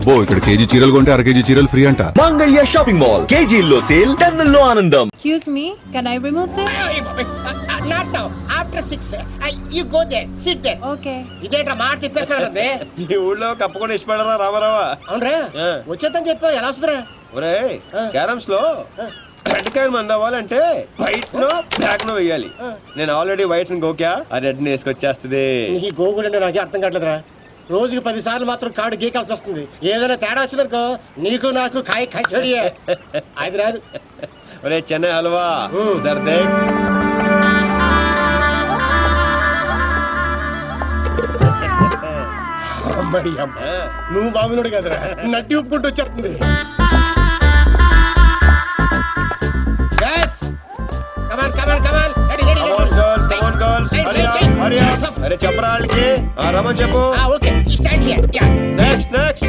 అబ్బో ఇక్కడ కేజీ చీరలు కొంటే అర కేజీ చీరలు ఫ్రీ అంట. మంగళ్య షాపింగ్ మాల్, కేజీల్లో సేల్, టన్నుల్లో ఆనందం. Excuse me, can I remove this? Not now. After 6. You go there. Sit there. Okay. ఇదేంట్రా మాట తిప్పేస్తాడు కదా ఈ ఊళ్ళో కప్పకుండా ఇష్టపడరా రామారావా? అవునరా వచ్చేద్దని చెప్పా ఎలా వస్తుందిరా? ఒరే క్యారమ్స్ లో రెడ్ కాయిన్ మంది అవ్వాలంటే వైట్ నో బ్లాక్ నో వేయాలి. నేను ఆల్రెడీ వైట్ గోక్యా ఆ రెడ్ ని వేసుకొచ్చేస్తుంది. నీ గోగుడు అంటే నాకే అర్థం కావట్లేదురా. రోజుకి 10 సార్లు మాత్రం కార్డు గీకాల్సి వస్తుంది. ఏదైనా తేడా వచ్చిందనుకో నీకు నాకు కాయ కచ్చడియే. అది రాదు. ఒరే చెన్నై హల్వా దర్దే అమ్మడి అమ్మ నువ్వు బాబునుడు కదరా నడ్డి ఉప్పుకుంటూ వచ్చేస్తుంది. అరే చెప్పరా వాళ్ళకి రమన్ చెప్పు. నెక్స్ట్ నెక్స్ట్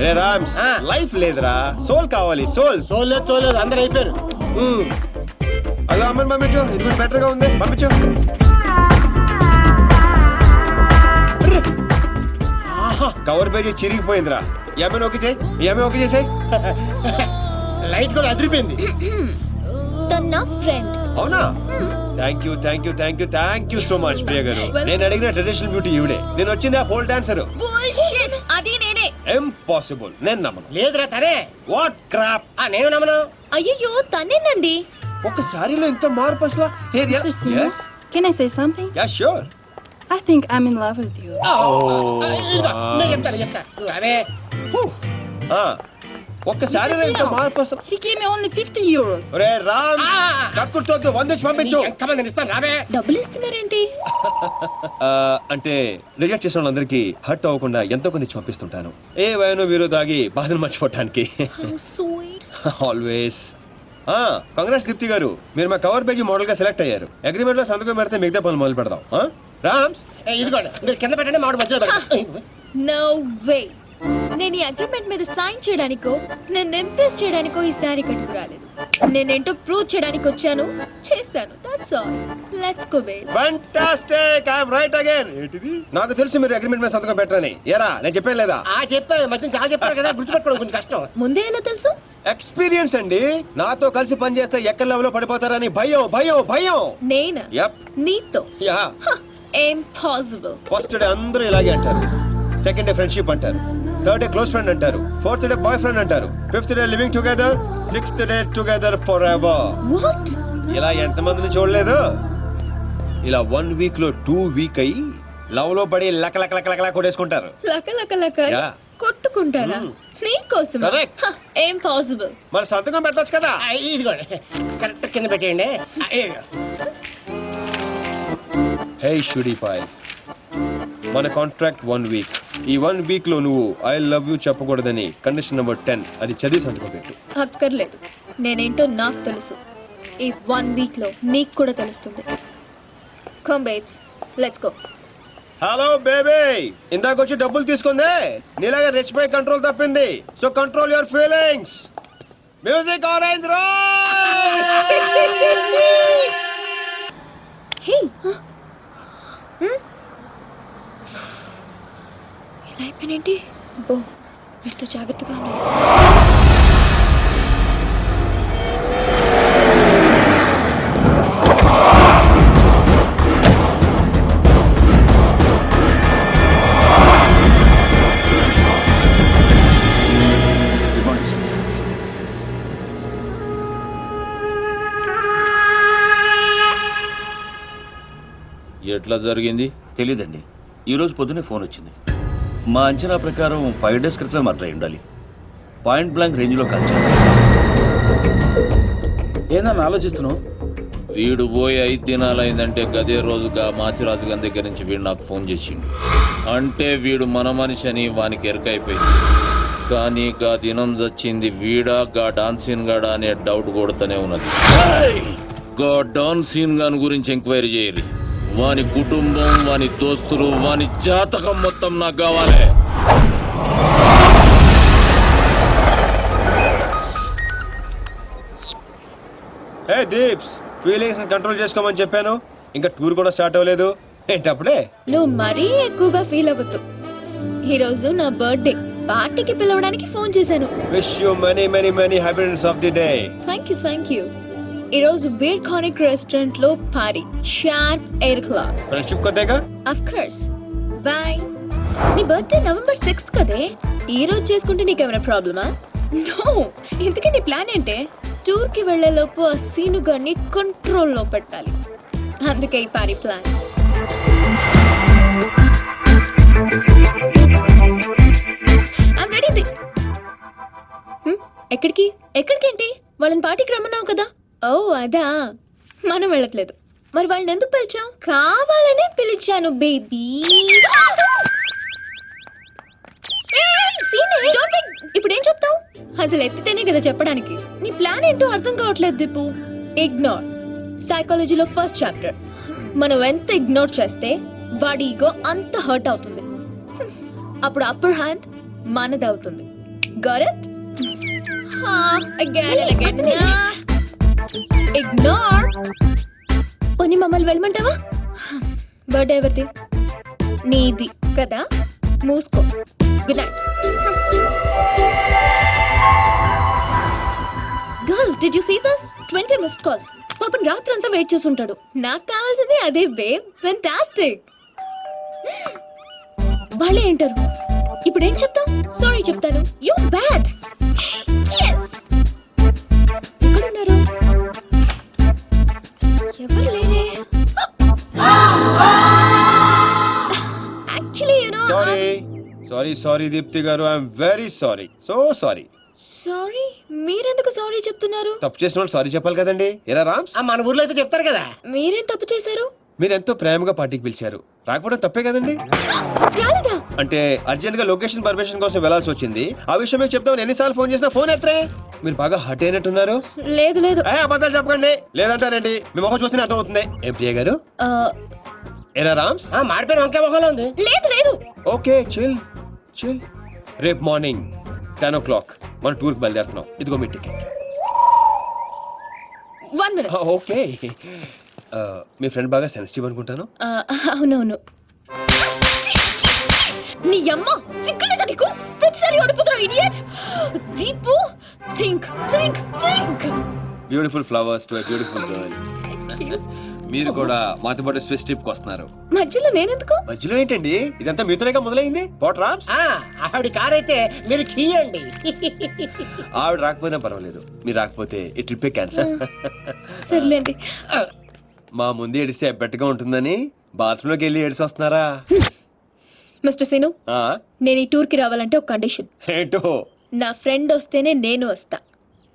రే రామ్స్ లైఫ్ లేదురా సోల్ కావాలి. సోల్ సోల్ లేదు సోల్ లేదు అందరు అయిపోయారు. అలా అమ్మని పంపించు, ఇది కూడా బెటర్ గా ఉంది పంపించు. కవర్ పేజీ చిరిగిపోయిందిరా. ఏమైనా ఓకే చేయి, ఏమైనా ఓకే చేసాయి. లైట్ కూడా అదిరిపోయింది. అవునా? Thank you thank you thank you thank you so much Priya garu. నేను అడిగిన ట్రెడిషనల్ బ్యూటీ ఈవిడే. నేను వచ్చింది ఆ పోల్ డాన్సర్. అది నేనే. ఇంపాసిబుల్, నేను నమ్మను. లేదురా తనే. What crop. నేను నమ్మను. అయ్యో తనేనండి. ఒక సారీలో ఇంత మార్పు అసలు. Mr. Singh, can I say something? Yeah sure. I think I'm in love with you. చెప్తా అవే. ఒక్క సారీలో ఇంత మార్పు అసలు. He gave me only 50 euros. ఒరే రామ్ కక్కుర్తోద్దు, 100 ఇచ్చి పంపించు. ఎంతమంది ఇస్తాను రావే. డబ్బులు ఇస్తున్నారేంటి? అంటే రిజెక్ట్ చేసిన వాళ్ళందరికీ హర్ట్ అవ్వకుండా ఎంతో కొంత ఇచ్చి పంపిస్తుంటాను. ఏ వయను వీరు దాగి బాధను మర్చిపోవటానికి. How sweet. Always. Congrats Deepti గారు, మీరు మా కవర్ పేజీ మోడల్ గా సెలెక్ట్ అయ్యారు. అగ్రిమెంట్ లో సంతకం పెడితే మిగతా పనులు మొదలు పెడదాం. రామ్స్ ఇదిగోండి మీరు కింద పెట్టండి మామిడి మధ్యలో పెట్టండి. No way. నేను ఈ అగ్రిమెంట్ మీద సైన్ చేయడానికో నేను ఇంప్రెస్ చేయడానికో ఈ శారీ కట్టుకు రాలేదు. నేనేంటో ప్రూవ్ చేయడానికి వచ్చాను, చేశాను. That's all. Let's go baby. Fantastic, I am right again. ఏంటిది? నాకు తెలుసు మీరు అగ్రిమెంట్ మీద సంతకం పెట్టరని. ఏరా నేను చెప్పాను లేదా? చెప్పాను మధ్య చాలా చెప్పారు కదా, గుర్తుపెట్టుకోవడం కొంచెం కష్టం. ముందే ఎలా తెలుసు? ఎక్స్పీరియన్స్ అండి. నాతో కలిసి పని చేస్తే ఎక్కడ లెవెల్లో పడిపోతారని భయం భయం భయం. నేనా? యప్. నీతో? యా. ఇంపాసిబుల్. ఫస్ట్ డే అందరూ ఇలాగే అంటారు. సెకండ్ డే ఫ్రెండ్షిప్ అంటారు. థర్డ్ డే క్లోజ్ ఫ్రెండ్ అంటారు. ఫోర్త్ డే బాయ్ ఫ్రెండ్ అంటారు. Fifth day living together. Sixth day together for ever. What? ఇలా ఎంతమందిని చూడలేదు? ఇలా 1 వీక్ లో 2 వీక్ అయ్యి లవ్ లో పడి లక లక లక లక కొట్టేసుకుంటారు. లక లక లక కొట్టుకుంటారా? నీకోసం? ఇంపాసిబుల్. మరి సంతకం పెట్టొచ్చు కదా. ఇదిగోండి కరెక్ట్ కింద పెట్టేయండి. హే షుడీపాయ్, మన కాంట్రాక్ట్ 1 వీక్. ఈ 1 వీక్ లో నువ్వు ఐ లవ్ యూ చెప్పకూడదని కండిషన్ నెంబర్ 10 అది చదివి సంతకం పెట్టు. అక్కర్లేదు, నేనేంటో నాకు తెలుసు. ఈ 1 వీక్ లో నీకు కూడా తెలుస్తుంది. Come babes, let's go. Hello baby, ఇందాక వచ్చి డబ్బులు తీసుకుందే నీలాగా రిచ్ పై కంట్రోల్ తప్పింది. So control your feelings. Music orange road. Hey, ఇలా అయిపోయినేంటి? బో, వీటితో జాగ్రత్తగా ఉండాలి. ఎట్లా జరిగింది తెలీదండి. ఈ రోజు పొద్దునే ఫోన్ వచ్చింది. మా అంచనా ప్రకారం 5 డేస్ క్రితమే మర్డర్ అయి ఉండాలి. పాయింట్ బ్లాంక్ రేంజ్ లో కాల్చారు. ఏందని ఆలోచిస్తున్నావు? వీడు పోయి 5 దినాలైందంటే గదే రోజుగా మాచిరాజు గారి దగ్గర నుంచి వీడు నాకు ఫోన్ చేసిండు. అంటే వీడు మన మనిషి అని వానికి ఎరకైపోయింది. కానీ గా దినం చచ్చింది వీడా గా డాన్సీన్ గాడా అనే డౌట్ కొడుతూనే ఉన్నది. గా డాన్సీన్ గాని గురించి ఎంక్వైరీ చేయరు. వాని కుటుంబం, వాని దోస్తులు, వాని జాతకం మొత్తం నాకు కావాలి. హే దీప్స్, ఫీలింగ్స్ కంట్రోల్ చేసుకోమని చెప్పాను. ఇంకా టూర్ కూడా స్టార్ట్ అవ్వలేదు ఏంటప్పుడే. నువ్వు మరీ ఎక్కువగా ఫీల్ అవ్వద్దు. ఈ రోజు నా బర్త్డే, పార్టీకి పిలవడానికి ఫోన్ చేశాను. Wish you many many many happiness of the day. Thank you. ఈ రోజు బీర్ కానిక్ రెస్టారెంట్ లో పార్టీ, షార్ప్ 8 o'clock. ఫ్రెండ్షిప్ కొద్దేగా. Of course. Bye. నీ బర్త్డే నవంబర్ 6th కదే. ఈ రోజు చేసుకుంటే నీకేమైనా ప్రాబ్లమా? No. ఇంతకీ నీ ప్లాన్ ఏంటే? టూర్ కి వెళ్లే లోపు ఆ సీను గారిని కంట్రోల్లో పెట్టాలి. అందుకే ఈ పార్టీ ప్లాన్. I'm ready. ఎక్కడికేంటి? వాళ్ళని పార్టీకి రమ్మన్నావు కదా. ఓ అదా, మనం వెళ్ళట్లేదు. మరి వాళ్ళని ఎందుకు పిలిచావు? కావాలనే పిలిచాను బేబీ. ఇప్పుడు ఏం చెప్తావు? అసలు ఎత్తితేనే కదా చెప్పడానికి. నీ ప్లాన్ ఏంటో అర్థం కావట్లేదు దీపు. ఇగ్నోర్. సైకాలజీలో ఫస్ట్ చాప్టర్. మనం ఎంత ఇగ్నోర్ చేస్తే వాడి ఈగో అంత హర్ట్ అవుతుంది. అప్పుడు అప్పర్ హ్యాండ్ మనదవుతుంది. Got it? ఇగ్నోర్. పోనీ మమ్మల్ని వెళ్ళమంటావా? బర్త్డే ఎవరిది? నీది కదా. మూసుకో. Good night. Girl, did you see this? 20 missed calls. పాపం రాత్రంతా వెయిట్ చేస్తుంటాడు. నాకు కావాల్సింది అదే బేబ్. ఫెంటాస్టిక్. వాళ్ళే ఏంటారు. ఇప్పుడు ఏం చెప్తావు? సారీ చెప్తాను. You bad. ఎక్కడున్నారు? ఎవరు లేరే. యాక్చువల్లీ సారీ దీప్తి గారు, I'm very sorry. Sorry. Sorry? మీరెందుకు సారీ చెప్తున్నారు? తప్పు చేసిన వాళ్ళు సారీ చెప్పాలి కదండి. ఎరా రామ్స్, మన ఊర్లో అయితే చెప్తారు కదా. మీరేం తప్పు చేశారు? మీరు ఎంతో ప్రేమగా పార్టీకి పిలిచారు, రాకపోవడం తప్పే కదండి. రాలేదా? అంటే అర్జెంట్ గా లొకేషన్ పర్మిషన్ కోసం వెళ్లాల్సి వచ్చింది. ఆ విషయం మీకు చెప్తామని ఎన్నిసార్లు ఫోన్ చేసినా ఫోన్ ఎత్తరే. మీరు బాగా హర్ట్ అయినట్టున్నారు. లేదు లేదు. అబద్ధాలు చెప్పకండి. లేదంటారేంటి? మీ మొహం చూస్తేనే అర్థం అవుతుంది. ఏం ప్రియ గారు? ఎరా రామ్స్, మాడిపోయిన వంకాయ మొహంలో ఉంది. లేదు లేదు. Okay, chill. రేపు మార్నింగ్ 10 o'clock మన టూర్ కి బయలుదేరుతున్నాం. ఇదిగో మీ టికెట్. 1 minute. ఓకే. మీ ఫ్రెండ్ బాగా సెన్సిటివ్ అనుకుంటాను. అవునవును. నీ అమ్మ సిగ్గులేదా నీకు? ప్రతిసారి ఓడిపోతున్నావు idiot. Deepu, think. Beautiful flowers to a beautiful girl. మీరు కూడా మాతో పాటు స్విస్ ట్రిప్ కి వస్తున్నారు. మధ్యలో నేనెందుకు? మధ్యలో ఏంటండి? ఇదంతా మీతోనేగా మొదలైంది. పోట్ రామ్స్, ఆవిడ కార్ అయితే మీరు కీయండి. ఆవిడ రాకపోయినా పర్వాలేదు, మీరు రాకపోతే ఈ ట్రిప్ క్యాన్సల్. సర్లేండి. మా ముందు ఏడిస్తే ఎబ్బెట్టుగా ఉంటుందని బాత్రూమ్ లోకి వెళ్ళి ఏడిసి వస్తున్నారా? మిస్టర్ సీను, ఆ, నేను ఈ టూర్ కి రావాలంటే ఒక కండిషన్. ఏంటో? నా ఫ్రెండ్ వస్తేనే నేను వస్తా,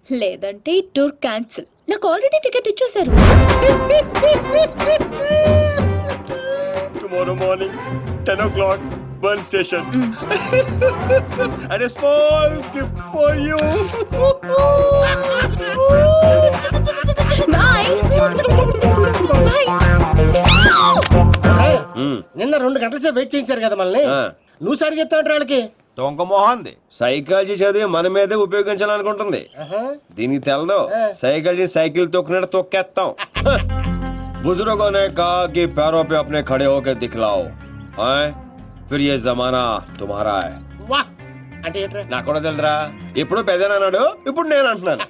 లేదంటే ఈ టూర్ క్యాన్సిల్. నాకు ఆల్రెడీ టికెట్ ఇచ్చేశారు. Tomorrow morning 10 o'clock burn station. And small gift for you. Bye bye. నిన్న 2 గంటల సేపు వెయిట్ చేయించారు కదా మనల్ని. నువ్వు సరి చెప్తావు వాళ్ళకి. దొంగ మొహంది. సైకాలజీ చదివి మన మీదే ఉపయోగించాలనుకుంటుంది. దీనికి తెలదు. Psychology cycle తొక్కినట్టు తొక్కేస్తాం. बुजुर्गों ने कहा कि पैरों पे अपने खड़े होकर दिखलाओ, फिर ये जमाना तुम्हारा है. వాహ్ అంటే ఏంట్రా? నాకు కూడా తెలుదురా. ఇప్పుడు పెద్దనా అన్నాడు, ఇప్పుడు నేను అంటున్నాను.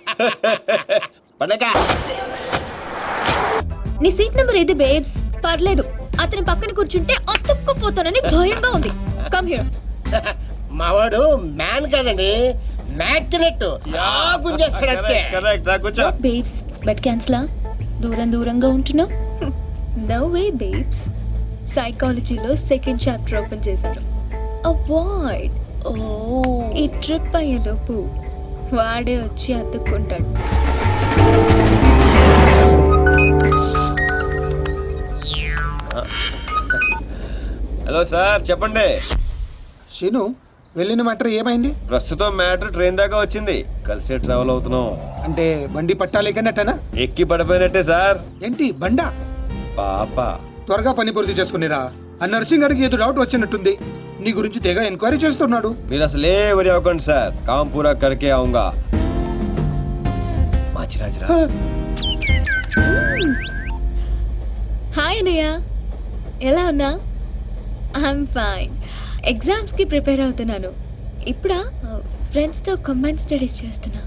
పండగ. నీ సీట్ నెంబర్ ఏది బేబ్స్? పర్లేదు, అతని పక్కన కూర్చుంటే అతుక్కుపోతానని భయంగా ఉంది. Come here. మావాడు మ్యాన్ కదండి, మ్యాగ్నెట్. కరెక్ట్. కూర్చో. బేబ్స్, బెట్ క్యాన్సిలా? దూరంగా ఉంటున్నావు. No way babes. సైకాలజీలో సెకండ్ చాప్టర్ ఓపెన్ చేశారు. అవాయిడ్. ఈ ట్రిప్ అయ్యేలోపు వాడే వచ్చి అతుక్కుంటాడు. హలో సార్, చెప్పండి. శీను, వెళ్ళిన మ్యాటర్ ఏమైంది? ప్రస్తుతం మ్యాటర్ ట్రైన్ దాకా వచ్చింది. కలిసే ట్రావెల్ అవుతున్నాం. అంటే బండి పట్టాలేకనట్టనా? ఎక్కి పడిపోయినట్టే సార్. ఏంటి బండా? పాప. త్వరగా పని పూర్తి చేసుకునిరా. ఆ నర్సింగ్ గారికి ఏదో డౌట్ వచ్చినట్టుంది. నీ గురించి తెగ ఎంక్వైరీ చేస్తున్నాడు. మీరు అసలే వరి అవ్వకండి సార్, కామ్ పూరా కరికే ఆऊंगा. మాచిరాజరా. హాయ్ అన్నయ్య, ఎలా ఉన్నా? I'm fine. ఎగ్జామ్స్ కి ప్రిపేర్ అవుతున్నాను. ఇప్పుడా ఫ్రెండ్స్ తో కంబైన్ స్టడీస్ చేస్తున్నా.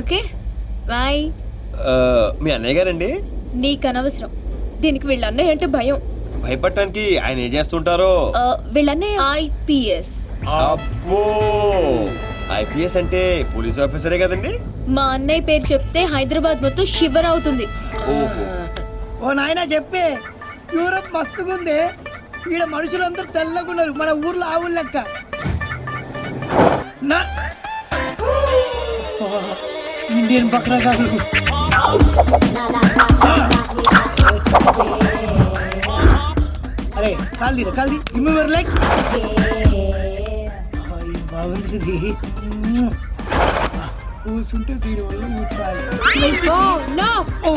Okay bye. మీ అన్నయ్య గారండి? నీకు అనవసరం. దీనికి వీళ్ళ అన్నయ్య అంటే భయం. భయపడటానికి ఆయన ఏం చేస్తుంటారో? వీళ్ళ అన్నయ్య ఐపీఎస్. అబ్బో, ఐపీఎస్ అంటే పోలీస్ ఆఫీసరే కదండి? మా అన్నయ్య పేరు చెప్తే హైదరాబాద్ మొత్తం షివర్ అవుతుంది. ఓహో. ఓ నాయనా చెప్పే, యూరప్ మస్తుగుంది. ఈడ మనుషులందరూ తెల్లగున్నారు, మన ఊర్లో ఆవులు లెక్క. ఇండియన్ బక్రాగాలు. అరే కాల్దీరా కాల్ది, రిమూవర్ లైక్. బాగుంది. కూర్చుంటే దీని వల్ల ఓ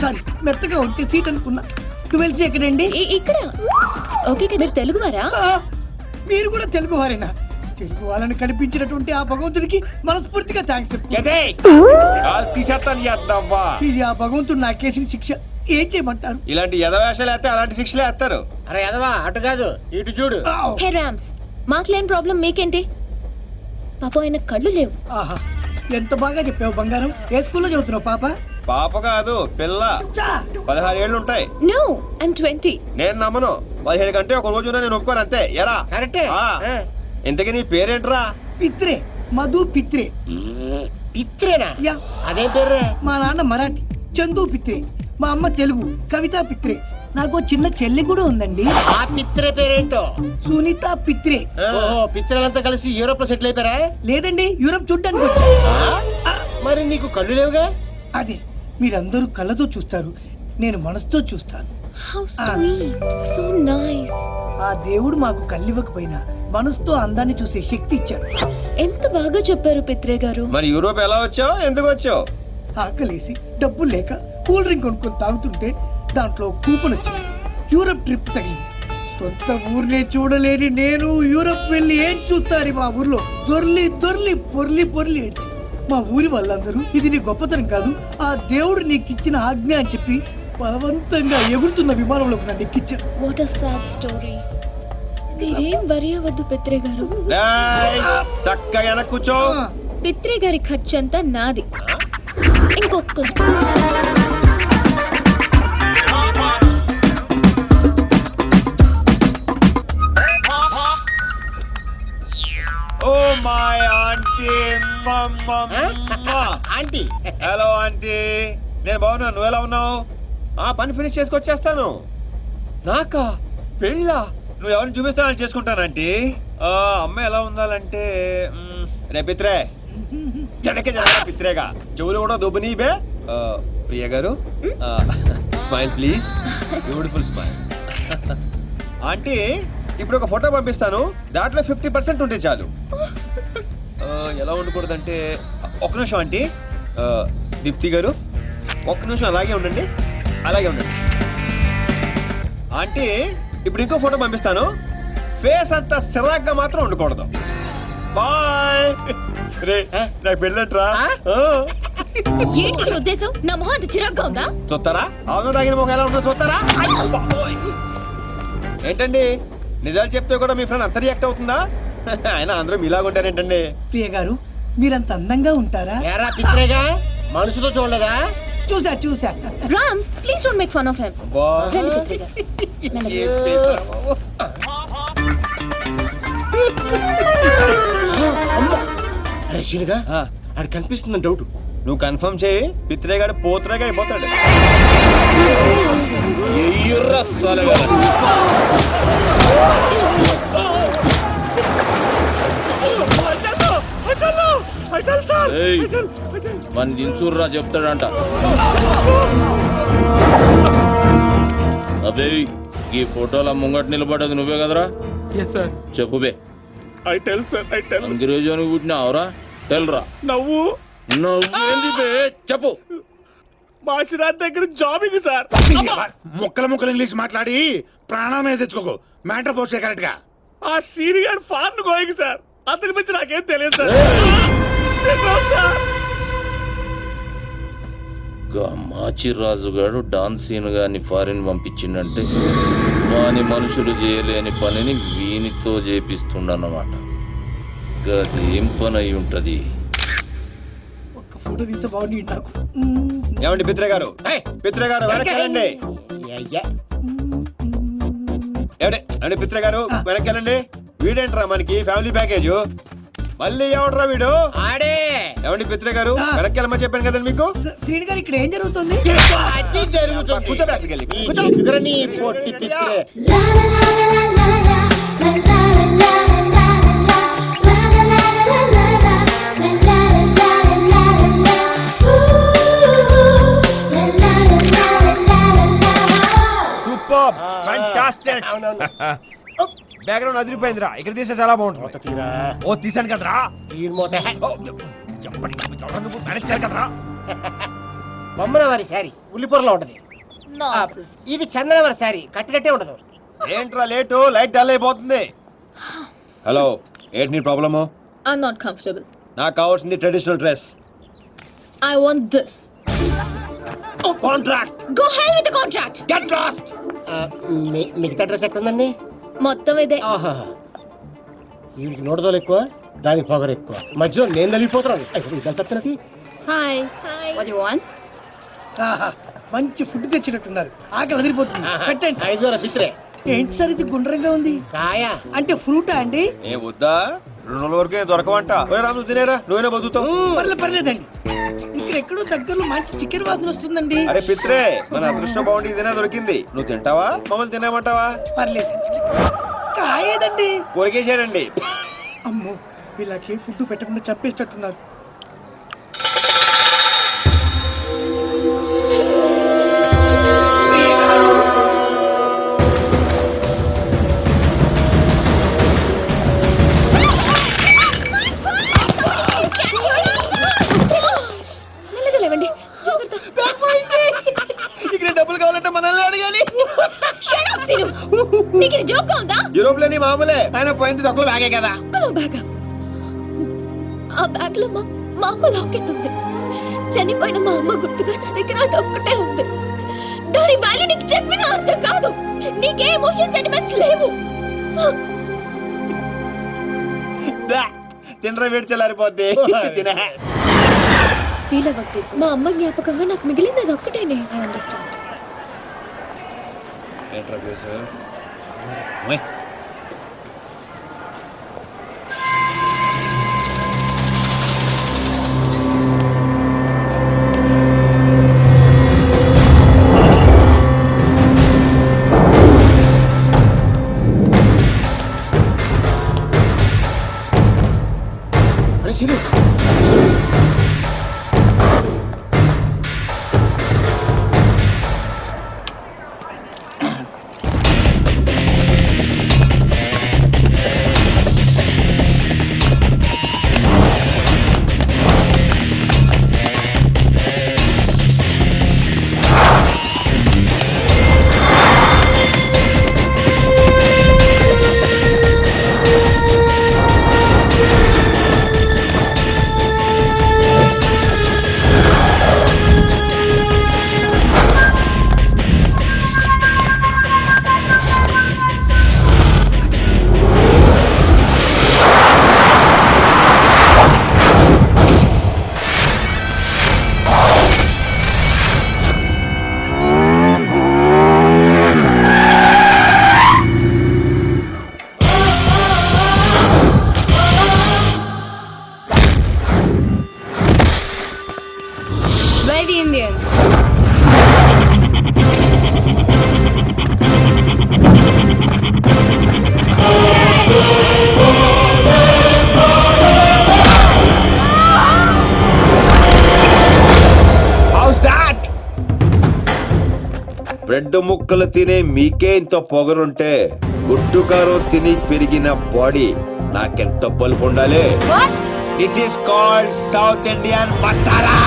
సారీ, మెత్తగా ఉంటే సీట్ అనుకున్నా. 12 ఎక్కడండి? ఇక్కడ. ఓకే కదా, మీరు తెలుగు వారా? మీరు కూడా తెలుగు వారేనా? తెలుగు వాళ్ళని కనిపించినటువంటి ఆ భగవంతుడికి మనస్ఫూర్తిగా థ్యాంక్స్ చెప్పు. తీసేస్తాను చేద్దామా? ఇది ఆ భగవంతుడు నా కేసిన శిక్ష. ఏం చేయమంటారు? ఇలాంటి యథవేషాలు వేస్తే అలాంటి శిక్షలే వేస్తారు. అరే ఎదవా, అటు కాదు ఇటు చూడు. హే రామ్స్, మాకు లేని ప్రాబ్లం మీకేంటి? పాపం ఆయన కళ్ళు లేవు. ఆహా, ఎంత బాగా చెప్పావు బంగారం. ఏ స్కూల్లో చదువుతున్నావు పాప? పాప కాదు, పిల్ల. 16 ఏళ్ళు ఉంటాయి. No, I'm 20. నేను నమ్మను. 17 కంటే ఒక రోజు నేను ఒప్పుకోను అంతే. ఎరా కరెక్టే. ఇంతకీ నీ పేరేంట్రా? పిత్రే, మధు పిత్రే. పిత్రేనా? యా, అదేం పేర్రే? మా నాన్న మరాఠీ, చందు పిత్రే. మా అమ్మ తెలుగు, కవిత పిత్రే. నాకు చిన్న చెల్లి కూడా ఉందండి. ఆ పిత్రే పేరేంటో? సునీత పిత్రే. ఓహో, పిత్రలంతా కలిసి యూరోప్ లో సెటిల్ అయిపోయారా? లేదండి, యూరప్ చూడ్డానికి వచ్చా. మరి నీకు కళ్ళు లేవుగా? అదే, మీరందరూ కళ్ళతో చూస్తారు, నేను మనసుతో చూస్తాను. How sweet, so nice. ఆ దేవుడు మాకు కళ్ళివ్వకపోయినా మనసుతో అందాన్ని చూసే శక్తి ఇచ్చాడు. ఎంత బాగా చెప్పారు పిత్రే గారు. మరి యూరోప్ ఎలా వచ్చావు, ఎందుకు వచ్చావు? ఆకలేసి డబ్బులు లేక కూల్ డ్రింక్ కొనుక్కొని తాగుతుంటే దాంట్లో కూపన్ వచ్చింది. యూరప్ ట్రిప్ తగిలింది. సొంత ఊరినే చూడలేని నేను యూరప్ వెళ్ళి ఏం చూస్తాను? మా ఊర్లో దొర్లి దొర్లి పొర్లి పొర్లి ఏడ్చి మా ఊరి వాళ్ళందరూ ఇది నీ గొప్పతనం కాదు, ఆ దేవుడు నీకు ఇచ్చిన ఆజ్ఞ అని చెప్పి బలవంతంగా ఎగురుతున్న విమానంలోకి నన్ను ఎక్కించారు. What a sad story. మీరేం వరి అవ్వద్దు పిత్రే గారు. చక్కగా వెనక్కి కూర్చో. పిత్రే గారి ఖర్చంతా నాది. ఇంకొక oh my aunty. Aunty. Hello aunty, నేను బాగున్నాను. నువ్వు ఎలా ఉన్నావు? పని ఫినిష్ చేసుకొచ్చేస్తాను. నాకా పెళ్ళా? నువ్వు ఎవరిని చూపిస్తానని చేసుకుంటాను ఆంటీ. అమ్మాయి ఎలా ఉండాలంటే రే పిత్రే, జడకే జడ పిత్రేగా, చెవులు కూడా దుబ్బు నీబే. ప్రియ గారు, smile please, beautiful smile. Aunty, ఇప్పుడు ఒక ఫోటో పంపిస్తాను, దాంట్లో 50% ఉంటే చాలు. ఎలా ఉండకూడదంటే, ఒక్క నిమిషం ఆంటీ. దీప్తి గారు, ఒక్క నిమిషం అలాగే ఉండండి, అలాగే ఉండండి. ఆంటీ, ఇప్పుడు ఇంకో ఫోటో పంపిస్తాను, ఫేస్ అంతా సిరాగ్గా మాత్రం ఉండకూడదు. బాయ్. రే, నాకు పెళ్ళట్రా. ఏంటి నీ ఉద్దేశం? నా మొహం అంత చిరాగ్గా ఉందా? చూస్తారా? అవును, తాగిన మొహం ఎలా ఉంటుందో చూస్తారా? ఏంటండి, నిజాలు చెప్తే కూడా మీ ఫ్రెండ్ అంత రియాక్ట్ అవుతుందా? ఆయన అందరూ మీలాగుంటారేంటండి? ప్రియ గారు, మీరంత అందంగా ఉంటారా? ఏరా పిత్రేగా, మనసుతో చూడలేదా? చూసా చూసా. Rams, please don't make fun of him. రండి పిత్రే గారు. అరే శీనుగా, అది కనిపిస్తుందని డౌట్. నువ్వు కన్ఫర్మ్ చేయి, పిత్రేగాడు పోతురేగా అయిపోతాడు. ఎయ్యుర్రా సాలెగాల. ఏయ్, మన దించుర్రా చెప్తాడంట. అబే, ఈ ఫోటోల ముంగట నిలబడ్డది నువ్వే కదరా? చెప్పు బే. I tell sir, I tell. అంగ్రేజోని పుట్టినావురా? టెల్రా. నవ్వేంది బే, చెప్పు. మాచిరాజ్ దగ్గర జాబింగ్ సార్. ముక్కలు ఇంగ్లీష్ మాట్లాడి ప్రాణం మీద తెచ్చుకోకు. మ్యాటర్ పోస్ట్ కరెక్ట్ గా. ఆ సీని గారు ఫారెన్ గోయింగ్ సార్. అతని గురించి నాకేం తెలియదు సార్. మాచిరాజు గారు డాన్సీన్ గారిని ఫారిన్ పంపించిండంటే వాని మనుషులు చేయలేని పనిని వీనితో చేపిస్తుండన్నమాట. గదేం పని అయి ఉంటది? ఒక్క ఫోటో తీస్తే బాగుంది నాకు. ఏమండి పిత్రే గారు, పిత్రే గారు వెనక్కి ఏమండి పిత్రే గారు వెనక్కి వెళ్ళండి. వీడేంట్రా మనకి ఫ్యామిలీ ప్యాకేజ్? మళ్ళీ ఎవడరా వీడు? ఆడే ఏమండి పిత్రే గారు వెనక్కి వెళ్ళమని చెప్పాను కదండి మీకు. శ్రీని గారు ఇక్కడ ఏం జరుగుతుంది? అది జరుగుతుంది. కూర్చో బ్యాగ్కి వెళ్ళి. ఈ ఎదురని పొట్టి పిత్రే. Super fantastic. అవునవును. బ్యాక్గ్రౌండ్ అదిరిపోయిందిరా. ఇక్కడ తీస్తే చాలా బాగుంటుంది. మూత తీరా. ఓ తీసాను కదరా. ఈ మూత. ఓ, ఎప్పటికీ నువ్వు మేనేజ్ చేయాలి కదరా. బొమ్మన వారి శారీ ఉల్లిపొరలో ఉంటది. ఇది చందన వారి శారీ కట్టినట్టే ఉండదు. ఏంట్రా లేటు? లైట్ డల్ అయిపోతుంది. హలో, ఏంటి నీ ప్రాబ్లము? I'm not comfortable. నాకు కావాల్సింది traditional dress. I want this. Contract. Go hell with the contract. Get lost. మిగతా డ్రెస్ ఎక్కడుందండి? మొత్తం ఇదే. ఆహా, వీడికి నోడదోలు ఎక్కువ, దానికి పొగరు ఎక్కువ. మధ్యలో నేను నలిగిపోతున్నాను. తప్పినది. Hi hi. What do you want? ఆహా, మంచి ఫుడ్ తెచ్చినట్టున్నారు. ఆకలి వదిలిపోతుంది. పెట్టండి. 5 పిత్రే. ఏంటి సార్ ఇది గుండ్రంగా ఉంది? కాయ అంటే ఫ్రూటా అండి? ఏ వద్దా? 2 రోజుల వరకే దొరకవంట. రాము తినేరా, నువ్వేనా బతుకుతావు. పర్లేదండి. ఇక్కడ ఎక్కడో దగ్గరలో మంచి చికెన్ వాసన వస్తుందండి. అరే పిత్రే, మన అదృష్టం బాగుండి ఇదేనా దొరికింది. నువ్వు తింటావా, మమ్మల్ని తినేమంటావా? పర్లేదు. కాయేదండి. కొరికేశారండి. అమ్మో, వీళ్ళకి ఫుడ్ పెట్టకుండా చంపేసేటట్టున్నారు. మెల్లగలేవండి, జాగ్రత్త. ఇక్కడ డబ్బులు కావాలంటే మనల్ని అడగాలి. Shut up, Sinu. నీకు ఇది జోక్గా ఉందా? యూరోప్ లోని మామూలే. ఆయన పోయింది తక్కువ బ్యాగే కదా. ఒక్కలో బ్యాగ్. ఆ బ్యాగ్ లో మా అమ్మ లాకెట్ ఉంది. చనిపోయిన మా అమ్మ గుర్తుగా నా దగ్గర అది ఒక్కటే ఉంది. దాని వాల్యూ నీకు చెప్పిన అర్థం కాదు. నీకే ఎమోషన్ సెంటిమెంట్స్ లేవు. తినరా వేడి చల్లారిపోద్ది. తినే. ఫీల్ అవ్వద్దు. మా అమ్మ జ్ఞాపకంగా నాకు మిగిలింది అది ఒక్కటేనే. I understand. ఏంట్రా కేసు? అరే Shiru, Where the Indians? Bread ముక్కలు తినే మీకే ఇంత పొగరుంటే గుడ్డు కారం తిని పెరిగిన బాడీ నాకెంత బలుపు ఉండాలి. This is called south Indian masala.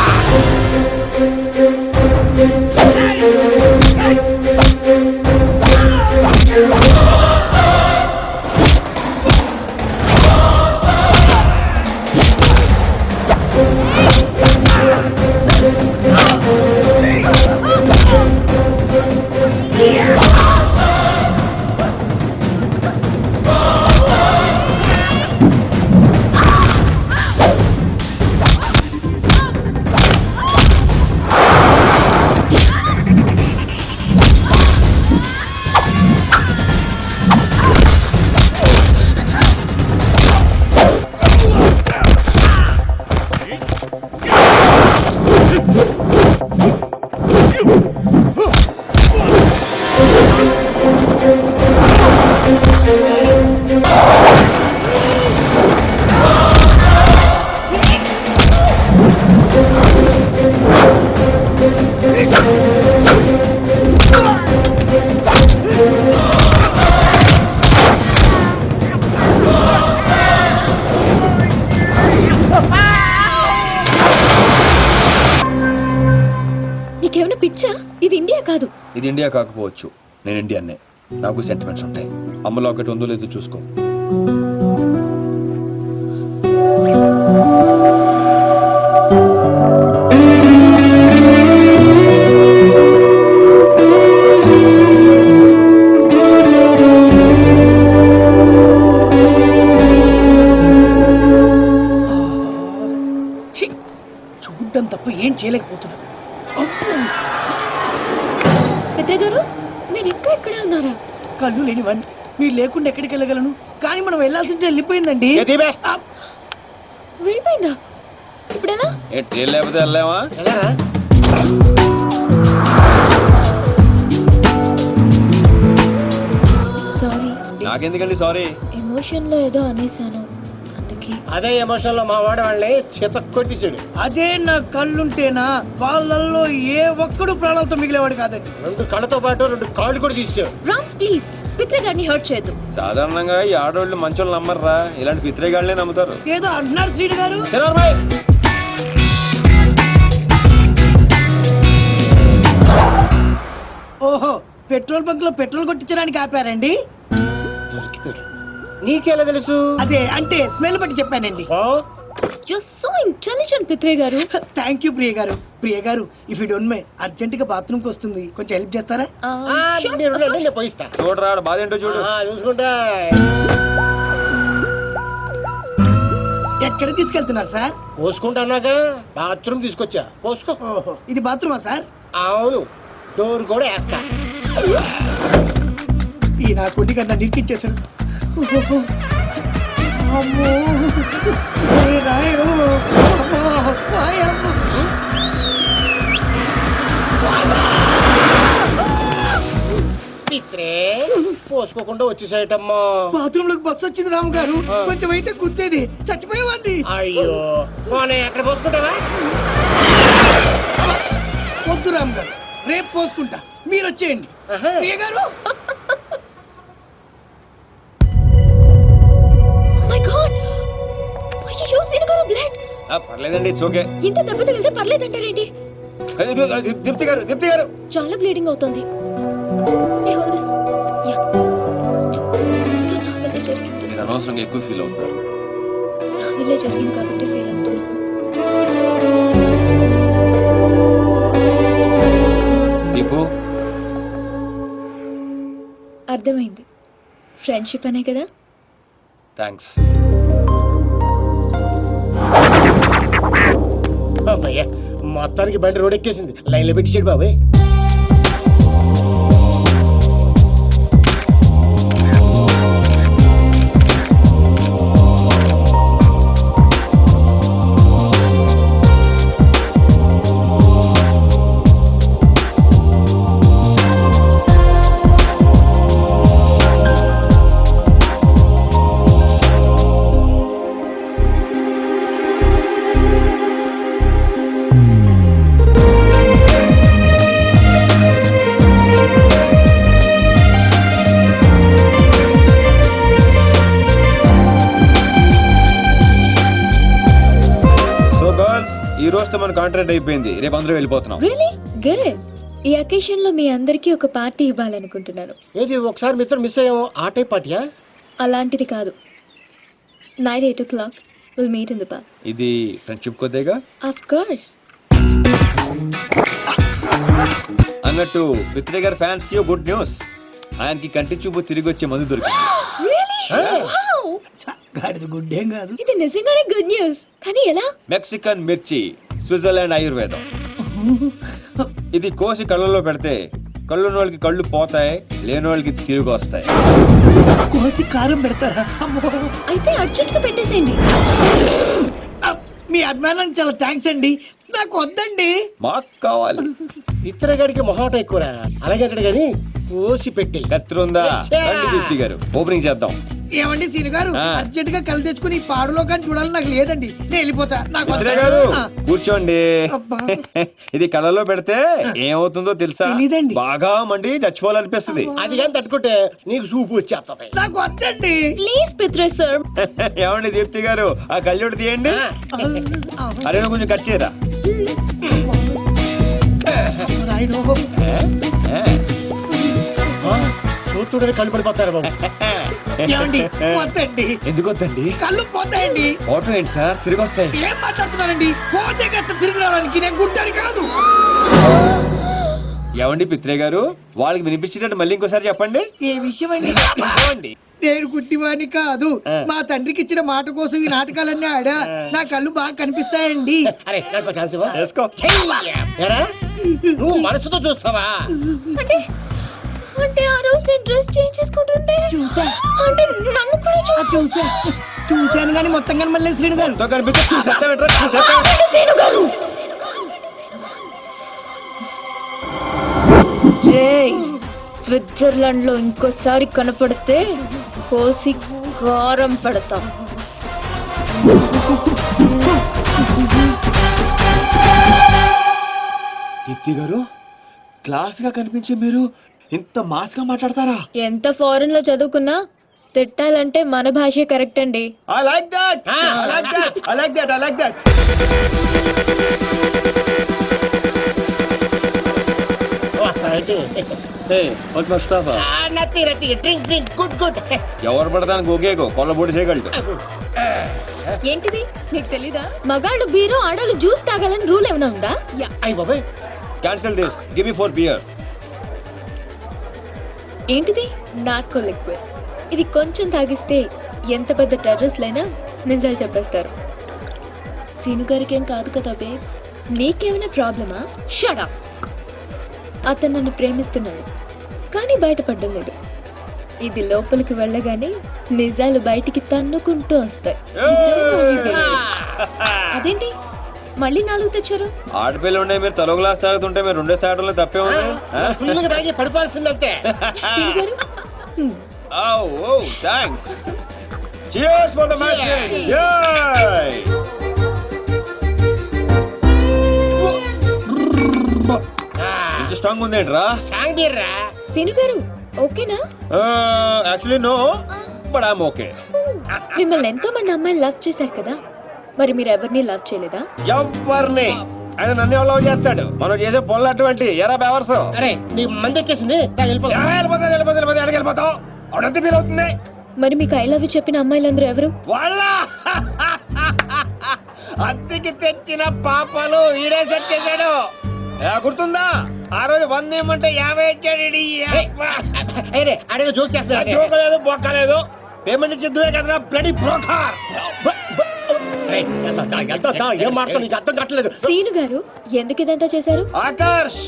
ఇది ఇండియా కాకపోవచ్చు, నేను ఇండియన్నే. నాకు సెంటిమెంట్స్ ఉంటాయి. అమ్మలో ఒకటి ఉందో లేదో చూసుకో. ఛీ! చూడ్డం తప్ప ఏం చేయలేకపోతున్నా. పెద్ద గారు మీరు ఇంకా ఇక్కడే ఉన్నారా? కళ్ళు లేనివాడిని, మీరు లేకుండా ఎక్కడికి వెళ్ళగలను? కానీ మనం వెళ్ళాల్సింటే వెళ్ళిపోయిందండి. ఆ, వెళ్ళిపోయిందా? ఇప్పుడెలా? ఏ ట్రైన్ లేకపోతే వెళ్ళావా? ఎలారా? Sorry, నాకెందుకండి sorry? ఎమోషన్ లో ఏదో అనేసాను, అందుకే. అదే ఎమోషన్ లో మా వాడు వాళ్ళని చేత కొట్టించాడు. అదే నా కళ్ళుంటేనా వాళ్ళల్లో ఏ ఒక్కడు ప్రాణాలతో మిగిలేవాడు కాదండి. 2 కళ్ళతో పాటు 2 కాళ్ళు కూడా తీసాడు. రామ్స్ ప్లీజ్, పిత్ర గారిని హర్ట్ చేయొద్దు. సాధారణంగా ఈ ఆడవాళ్ళు మంచోళ్ళు నమ్మర్రా, ఇలాంటి పిత్రేగాళ్ళే నమ్ముతారు. ఏదో అంటున్నారు శ్రీను గారు. ఓహో, పెట్రోల్ బంక్ లో పెట్రోల్ కొట్టించడానికి ఆపారండి. నీకెలా తెలుసు? అదే అంటే స్మెల్ బట్టి చెప్పానండి. You're so intelligent, పిత్రే గారు. థ్యాంక్ యూ ప్రియ గారు. ప్రియ గారు, if you don't mind, urgent గా బాత్రూమ్ కి వస్తుంది, కొంచెం హెల్ప్ చేస్తారా? Sure, మీరు of course. నేను పోయిస్తా. చూడరా ఆడ బాధ ఏంటో చూడు. చూసుకుంటా. ఎక్కడికి తీసుకెళ్తున్నారు సార్? పోసుకుంటానాగా బాత్రూమ్ తీసుకొచ్చా. పోసుకో. ఓహో, ఇది బాత్రూమా సార్? అవును, డోర్ కూడా వేస్తా. ఈ నా కొద్ది కన్నా నిరికిచ్చేసాడు. ఓహో, అమ్మో, ఓయ్ రాయుడు, అమ్మో, వాయమ్మ. పిత్రే పోసుకోకుండా వచ్చేసాయటమ్మా. బాత్రూమ్ లోకి బస్సు వచ్చింది రాము గారు, కొంచెం అయితే గుర్తేది, చచ్చిపోయేవాడిని. అయ్యో, పోనీ ఎక్కడ పోసుకుంటావా? వద్దు రాము గారు, రేపు పోసుకుంటా, మీరు వచ్చేయండి. ప్రియ గారు, Oh my God! అయ్యో, సీను గారు బ్లడ్. పర్లేదండి, ఇట్స్ ఓకే. ఇంత దెబ్బ తగిలితే పర్లేదంటారేంటి? దీప్తి గారు, దీప్తి గారు. చాలా బ్లీడింగ్ అవుతుంది. Hey, hold this. Yeah. ఇదంతా నా వల్లే జరిగింది. మీరు అనవసరంగా ఎక్కువ ఫీల్ అవుతారు. నా వల్లే జరిగింది కాబట్టి ఫీల్ అవుతున్నాను. దీపు, అర్థమైంది, ఫ్రెండ్షిప్ అనే కదా. థ్యాంక్స్. అమ్మయ్య, మొత్తానికి బండి రోడ్ ఎక్కేసింది. లైన్ లో పెట్టించాడు బాబాయ్. మన కాంట్రాక్ట్ అయిపోయింది, రేపు అందరూ వెళ్ళిపోతున్నాం. Really good. ఈ అకేషన్ లో మీ అందరికీ ఒక పార్టీ ఇవ్వాలనుకుంటున్నాను. ఏది ఒకసారి మిత్రుడు మిస్ అయ్యాము, ఆ టైప్ పార్టీయా? అలాంటిది కాదు. Night 8 o'clock will meet in the park. ఇది ఫ్రెండ్షిప్ కొద్దిగా. Of course. అన్నట్టు పిత్రే గారి ఫ్యాన్స్ కి గుడ్ న్యూస్, ఆయనకి కంటి చూపు తిరిగి వచ్చే మందు దొరికింది. రియల్లీ? వావ్. గాడిద గుడ్డేం కాదు. ఇది నిజంగానే గుడ్ న్యూస్. కానీ ఎలా? మెక్సికన్ మిర్చి, స్విట్జర్లాండ్ ఆయుర్వేదం. ఇది కోసి కళ్ళలో పెడితే కళ్ళున్న వాళ్ళకి కళ్ళు పోతాయి, లేని వాళ్ళకి తిరిగి వస్తాయి. కోసి కారం పెడతారా? అమ్మో. అయితే అర్జెంట్ గా పెట్టేసేయండి. మీ అభిమానానికి చాలా థ్యాంక్స్ అండి, నాకు వద్దండి. మాకు కావాలి. ఇతరగాడికి మొహాట ఎక్కువరా, అలాగే అంటాడు కానీ కోసి పెట్టి. కత్తిరుందా? రండి దీప్తి గారు, ఓపెనింగ్ చేద్దాం. ఏమండి సీను గారు, అర్జెంట్ గా కళ్ళు తెచ్చుకుని ఈ పాడులో కానీ చూడాలని నాకు లేదండి, నేను వెళ్ళిపోతా. నాకు పిత్రే గారు కూర్చోండి. అబ్బా. ఇది కళ్ళలో పెడితే ఏమవుతుందో తెలుసా? తెలీదండి. బాగా మండి చచ్చిపోవాలనిపిస్తుంది. అది కానీ తట్టుకుంటే నీకు సూపు వచ్చేస్తుంది. నాకు వద్దండి. ప్లీజ్ పిత్రే సార్. ఏమండి దీప్తి గారు, ఆ కళ్ళోడు తీయండి. అరే కొంచెం కట్ చేయరా? రాయుడు. ఏ? ఏ? చూడని కళ్ళు పడిపోతారు బాబు. ఏమండి వద్దండి, ఎందుకు వద్దండి? కళ్ళు పోతాయండి. ఆటో ఏంటి సార్ తిరిగి వస్తాయి? ఏం మాట్లాడుతున్నారండి? పోతే గట్ట తిరిగి రావడానికి నేను గుడ్డని కాదు. ఏమండి పిత్రే గారు, వాళ్ళకి వినిపించినట్టు మళ్ళీ ఇంకోసారి చెప్పండి. ఏ విషయం అండి? చెప్పండి. నేను గుడ్డివాణ్ణి కాదు. మా తండ్రికి ఇచ్చిన మాట కోసం ఈ నాటకాలన్నీ ఆడా. నా కళ్ళు బాగా కనిపిస్తాయండి. అరే నాకు ఛాన్స్ ఇవ్వ. వేసుకో. ఏరా, నువ్వు మనసుతో చూస్తావా? అంటే అంటే ఆ రోజు నేను డ్రెస్ చేంజ్ చేసుకుంటుంటే చూసా, అంటే నన్ను కూడా చూశాను కానీ మొత్తం కనమలేదు శ్రీను గారు. ఎంతో కనిపిస్తే చూసేస్తావేంట్రా? చూసేస్తావా? చూసాను గారు. స్విట్జర్లాండ్ లో ఇంకోసారి కనపడితే కోసి కారం పెడతా. దీప్తి గారు, క్లాస్ గా కనిపించే మీరు ఇంత మాస్ గా మాట్లాడతారా? ఎంత ఫారెన్ లో చదువుకున్నా తిట్టాలంటే మన భాషే కరెక్ట్ అండి. I like that. I like that. I like that. I like that. ఎవరు పడతాను గోగేగో కొల్లబొడి చేయగలడు. ఏంటిది నీకు తెలీదా? మగాళ్ళు బీరు ఆడవాళ్ళు జ్యూస్ తాగాలని రూల్ ఏమైనా ఉందా? అయ్య బాబాయ్, cancel this. Give me 4 beer. ఏంటిది? Narco liquid. ఇది కొంచెం తాగిస్తే ఎంత పెద్ద టెర్రస్ లైనా నిజాలు చెప్పేస్తారు. సీను గారికి ఏం కాదు కదా బేబ్స్? నీకేమైనా ప్రాబ్లమా? Shut up. అతను నన్ను ప్రేమిస్తున్నాడు కానీ బయటపడడం లేదు. ఇది లోపలికి వెళ్ళగానే నిజాలు బయటికి తన్నుకుంటూ వస్తాయి. అదేంటి మళ్ళీ 4 తెచ్చారు? ఆడపిల్ల ఉండే మీరు తలో గ్లాస్ తాగుతుంటే మీరు 2 తాగడంలో తప్పే ఉంది. ఫుల్గా తాగి పడిపోవాల్సిందంతే. సీను గారు Oh, thanks. Cheers for the match. Yay! ఇంత స్ట్రాంగ్ ఉందేంట్రా? సాంగిర్రా. సీను గారు ఓకేనా? Actually no, but I'm okay. మిమ్మల్ని ఎంతో మంది అమ్మాయిలు లవ్ చేశారు కదా, మరి మీరు ఎవరిని లవ్ చేయలేదా? ఎవరిని? ఆయన నన్ను ఎవరు లవ్ చేస్తాడు? మనం చేసే పొల్ల అటువంటి ఎరా బేవర్స్. అరే నీ మంది ఎక్కేసింది, వెళ్ళిపోతావు. అవునంత ఫీల్ అవుతుంది. మరి మీకు ఐ లవ్ యూ చెప్పిన అమ్మాయిలందరూ ఎవరు? వాళ్ళ అద్దెకి తెచ్చిన పాపలు ఈడే సెట్ చేశాడు. గుర్తుందా? ఆ రోజు 100 ఇమ్మంటే 50 ఇచ్చాడు. అడిగి జోక్ చేస్తా. జోకలేదు బొక్కలేదు. పేమెంట్ ఇచ్చిద్దువే కదరా బ్లడీ బ్రోకర్. ఏం మాట్లాడు, నీకు అర్థం కావట్లేదు. సీను గారు ఎందుకు ఇదంతా చేశారు? ఆకర్ష్,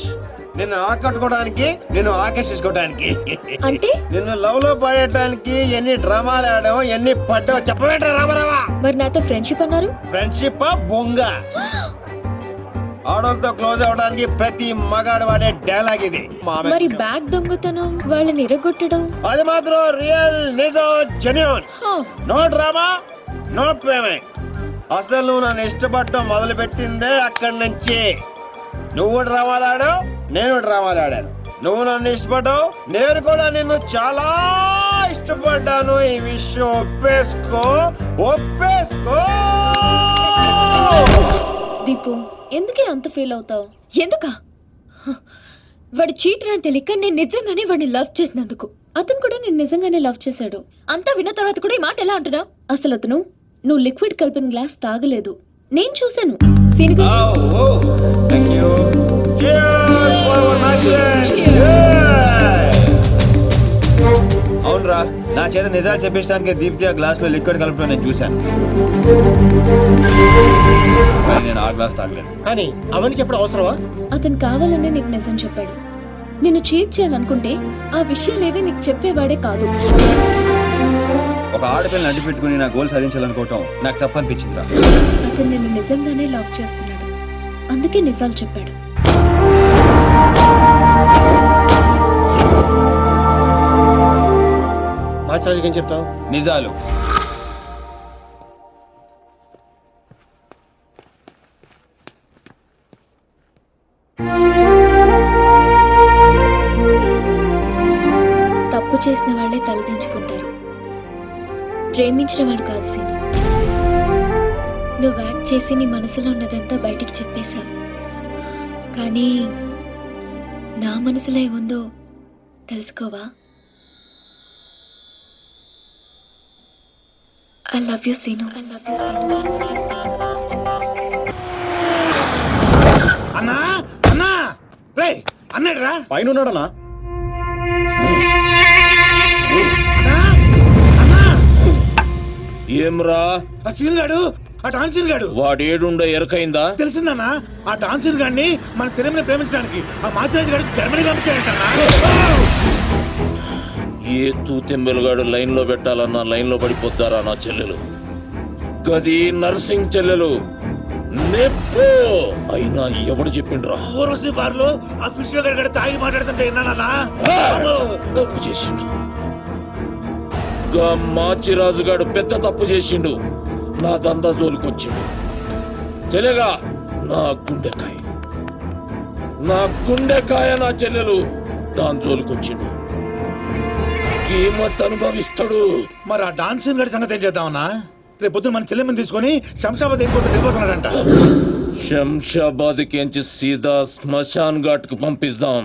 నిన్ను ఆకట్టుకోవడానికి, నిన్ను ఆకర్షించుకోవడానికి, అంటే నిన్ను లవ్ లో పడేయడానికి ఎన్ని డ్రామాలు ఆడావు, ఎన్ని పడ్డావు చెప్పవేంట్రా రామారావా? మరి నాతో ఫ్రెండ్షిప్ అన్నారు. ఫ్రెండ్షిప్ బొంగ. ఆడోళ్ళతో క్లోజ్ అవడానికి ప్రతి మగాడు వాడే డైలాగ్ ఇది. మరి బ్యాగ్ దొంగతనం, వాళ్ళని ఇరగొట్టడం, అది మాత్రం రియల్, నిజం, genuine. No drama, no payment. అసలు నువ్వు నన్ను ఇష్టపడటం మొదలు పెట్టిందే అక్కడి నుంచి. నువ్వు డ్రామాలు ఆడావు, నేను డ్రామాలు ఆడాను. నువ్వు నన్ను ఇష్టపడ్డావు, నేను కూడా నిన్ను చాలా ఇష్టపడ్డాను. ఈ విషయం ఒప్పేసుకో. దీపు ఎందుకే అంత ఫీల్ అవుతావు? ఎందుకా? వాడు చీటర్ అని తెలియక నేను నిజంగానే వాడిని లవ్ చేసినందుకు. అతను కూడా నేను నిజంగానే లవ్ చేశాడు. అంతా విన్న తర్వాత కూడా ఈ మాట ఎలా అంటున్నావు? అసలు అతను నువ్వు లిక్విడ్ కలిపిన గ్లాస్ తాగలేదు, నేను చూశాను. సీను గారు అవునరా, నా చేత నిజాలు చెప్పించడానికి దీప్తి ఆ గ్లాస్ లో లిక్విడ్ కలపడం నేను చూశాను. నేను ఆ గ్లాస్ తాగలేదు. కానీ అవన్నీ చెప్పడం అవసరమా? అతను కావాలనే నీకు నిజం చెప్పాడు. నిన్ను చీట్ చేయాలనుకుంటే ఆ విషయాలేవి నీకు చెప్పేవాడే కాదు. ఒక ఆడపిల్లని అడ్డు పెట్టుకుని నా గోల్ సాధించాలనుకోవటం నాకు తప్పనిపించిందిరా. అతను నిన్ను నిజంగానే లవ్ చేస్తున్నాడు, అందుకే నిజాలు చెప్పాడు. మాట్లాడేది ఏం చెప్తావు? నిజాలు. తప్పు చేసిన వాళ్ళే తలదించుకుంటారు, ప్రేమించిన వాడు కాదు సీను. నువ్వు యాక్ట్ చేసి నీ మనసులో ఉన్నదంతా బయటికి చెప్పేశావు, కానీ నా మనసులో ఏముందో తెలుసుకోవా? I love you Seenu. అన్నా అన్నా రే అన్నాడు రా పైన ఉన్నాడనా ఏమ్రా ఆ సీన్ గాడు ఆ టాన్సీన్ గాడు వాడేడుండో ఎరకైందా? తెలిసిందన్నా ఆ టాన్సీన్ గాడిని మన సినిమాని ప్రేమించడానికి ఆ మాచిరాజు గారు జర్మనీ పంపించాడంటన్నా ఏ తూతెంబెలుగాడు లైన్ లో పెట్టాలన్నా లైన్ లో పడిపోతారా నా చెల్లెలు? గది నర్సింగ్ చెల్లెలు నెప్పు అయినా ఎవడు చెప్పిండ్రా? ఊర్వశి బార్లో ఆ ఫిష్ గారు తాగి మాట్లాడుతుంటే విన్నానన్నా తప్పు చేసిండు. గా మాచిరాజుగాడు పెద్ద తప్పు చేసిండు. నా దందా జోలికొచ్చిండు. చెల్లెగా నా గుండెకాయ నా చెల్లెలు దాని జోలికొచ్చిండు. కీమత్ అనుభవిస్తాడు. మరి ఆ డాన్సింగ్ గారి సంగతి ఏం చేద్దామన్నా? రేపు పొద్దున మన చెల్లెమ్మని తీసుకొని శంషాబాద్ ఎయిర్పోర్ట్ దిగిపోతున్నాడంట. శంషాబాద్ కేంచి సీదా శ్మశాన్ ఘాట్ కు పంపిస్తాం.